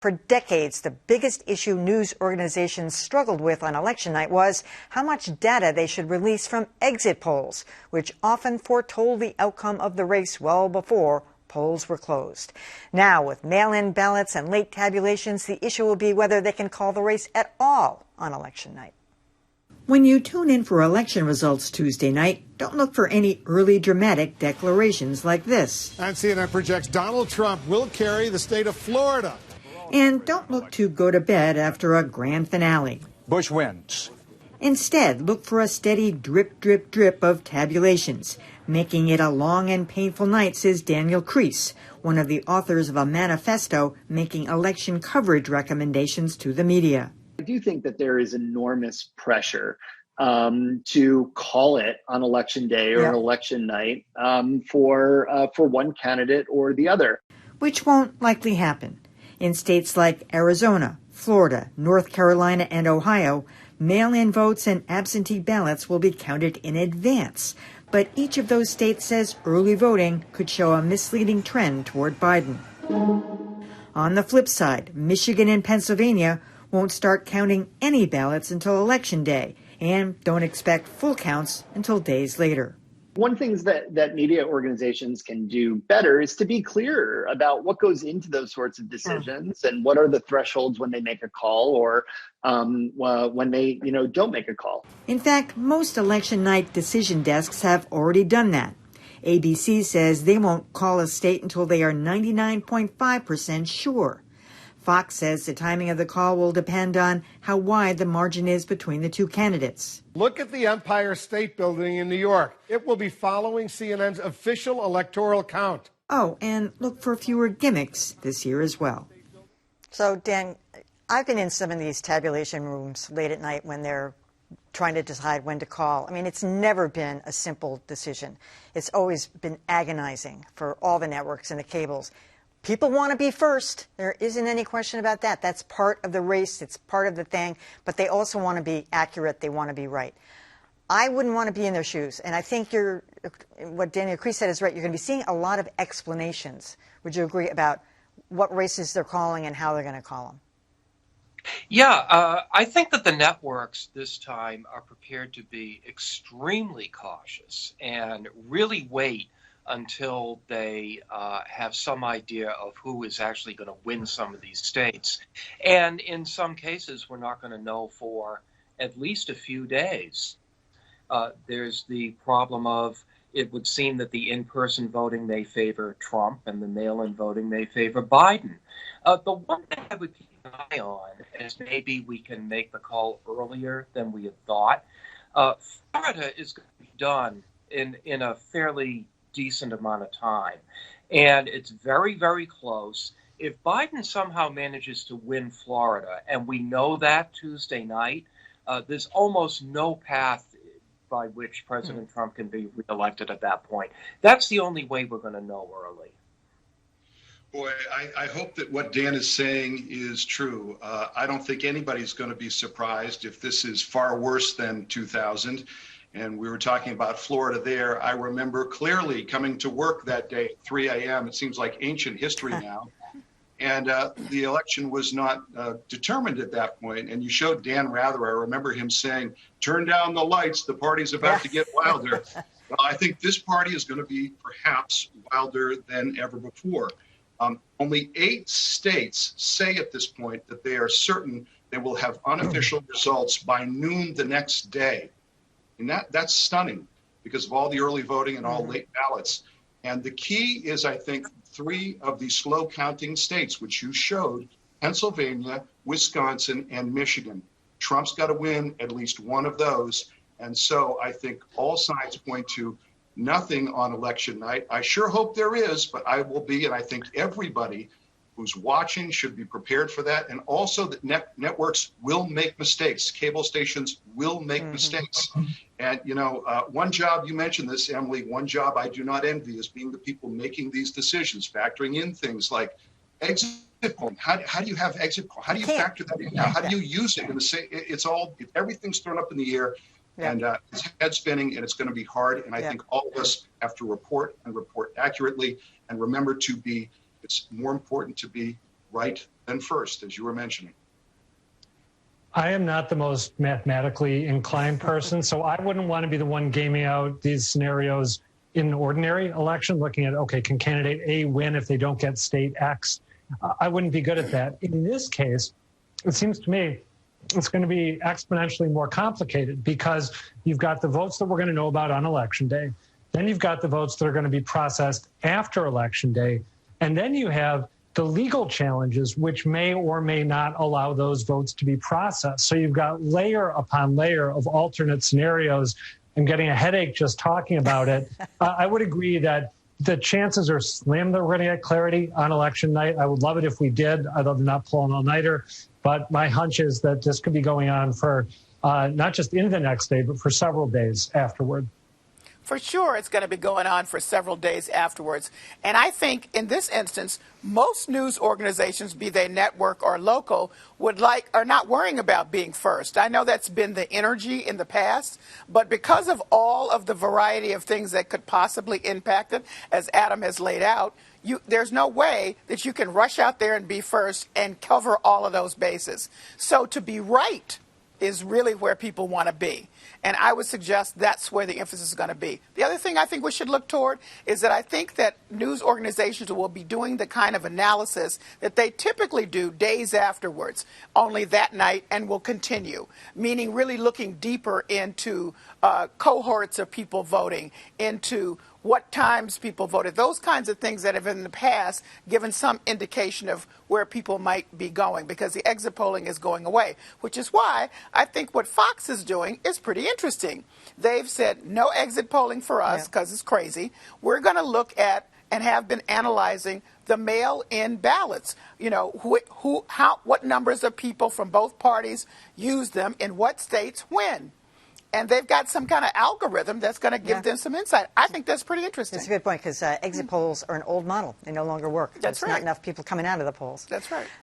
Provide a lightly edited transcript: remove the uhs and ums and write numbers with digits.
For decades, the biggest issue news organizations struggled with on election night was how much data they should release from exit polls, which often foretold the outcome of the race well before polls were closed. Now, with mail-in ballots and late tabulations, the issue will be whether they can call the race at all on election night. When you tune in for election results Tuesday night, don't look for any early dramatic declarations like this. And CNN projects Donald Trump will carry the state of Florida. And don't look to go to bed after a grand finale. Bush wins. Instead, look for a steady drip, drip, drip of tabulations, making it a long and painful night, says Daniel Kreis, one of the authors of a manifesto making election coverage recommendations to the media. I do think that there is enormous pressure to call it on election day or election night for one candidate or the other. Which won't likely happen. In states like Arizona, Florida, North Carolina, and Ohio, mail-in votes and absentee ballots will be counted in advance. But each of those states says early voting could show a misleading trend toward Biden. On the flip side, Michigan and Pennsylvania won't start counting any ballots until Election Day and don't expect full counts until days later. One thing that media organizations can do better is to be clearer about what goes into those sorts of decisions and what are the thresholds when they make a call or when they don't make a call. In fact, most election night decision desks have already done that. ABC says they won't call a state until they are 99.5% sure. Fox says the timing of the call will depend on how wide the margin is between the two candidates. Look at the Empire State Building in New York. It will be following CNN's official electoral count. Oh, and look for fewer gimmicks this year as well. So, Dan, I've been in some of these tabulation rooms late at night when they're trying to decide when to call. I mean, it's never been a simple decision. It's always been agonizing for all the networks and the cables. People want to be first. There isn't any question about that. That's part of the race. It's part of the thing. But they also want to be accurate. They want to be right. I wouldn't want to be in their shoes. And I think what Daniel Kreis said is right. You're going to be seeing a lot of explanations. Would you agree about what races they're calling and how they're going to call them? Yeah, I think that the networks this time are prepared to be extremely cautious and really wait until they have some idea of who is actually going to win some of these states. And in some cases, we're not going to know for at least a few days. There's the problem of it would seem that the in-person voting may favor Trump and the mail-in voting may favor Biden. The one thing I would keep an eye on is maybe we can make the call earlier than we had thought. Florida is going to be done in a fairly decent amount of time. And it's very, very close. If Biden somehow manages to win Florida, and we know that Tuesday night, there's almost no path by which President Trump can be reelected at that point. That's the only way we're going to know early. Boy, I hope that what Dan is saying is true. I don't think anybody's going to be surprised if this is far worse than 2000. And we were talking about Florida there. I remember clearly coming to work that day at 3 a.m. It seems like ancient history now. And the election was not determined at that point. And you showed Dan Rather. I remember him saying, turn down the lights. The party's about to get wilder. Well, I think this party is going to be perhaps wilder than ever before. Only 8 states say at this point that they are certain they will have unofficial results by noon the next day. And that's stunning because of all the early voting and all late ballots. And the key is, I think, 3 of the slow counting states, which you showed, Pennsylvania, Wisconsin, and Michigan. Trump's got to win at least one of those. And so I think all signs point to nothing on election night. I sure hope there is, but I will be, and I think everybody who's watching should be prepared for that. And also that networks will make mistakes. Cable stations will make mistakes. And, one job, you mentioned this, Emily, one job I do not envy is being the people making these decisions, factoring in things like exit poll. How do you have exit poll? How do you factor that in? How do you use it? Everything's thrown up in the air. And it's head spinning, and it's going to be hard. And I think all of us have to report accurately and remember it's more important to be right than first, as you were mentioning. I am not the most mathematically inclined person, so I wouldn't want to be the one gaming out these scenarios in an ordinary election, looking at, okay, can candidate A win if they don't get state X? I wouldn't be good at that. In this case, it seems to me it's going to be exponentially more complicated because you've got the votes that we're going to know about on Election Day. Then you've got the votes that are going to be processed after Election Day. And then you have the legal challenges, which may or may not allow those votes to be processed. So you've got layer upon layer of alternate scenarios. I'm getting a headache just talking about it. I would agree that the chances are slim that we're going to get clarity on election night. I would love it if we did. I'd love to not pull an all-nighter. But my hunch is that this could be going on for not just into the next day, but for several days afterward. For sure, it's going to be going on for several days afterwards. And I think in this instance, most news organizations, be they network or local, are not worrying about being first. I know that's been the energy in the past, but because of all of the variety of things that could possibly impact it, as Adam has laid out, there's no way that you can rush out there and be first and cover all of those bases. So to be right is really where people want to be. And I would suggest that's where the emphasis is going to be. The other thing I think we should look toward is that I think that news organizations will be doing the kind of analysis that they typically do days afterwards, only that night, and will continue, meaning really looking deeper into cohorts of people voting, into what times people voted, those kinds of things that have in the past given some indication of where people might be going, because the exit polling is going away, which is why I think what Fox is doing is pretty interesting. They've said no exit polling for us because it's crazy. We're going to look at and have been analyzing the mail-in ballots. You know, what numbers of people from both parties use them in what states when. And they've got some kind of algorithm that's going to give them some insight. I think that's pretty interesting. That's a good point, because exit polls are an old model. They no longer work. That's right. There's not enough people coming out of the polls. That's right.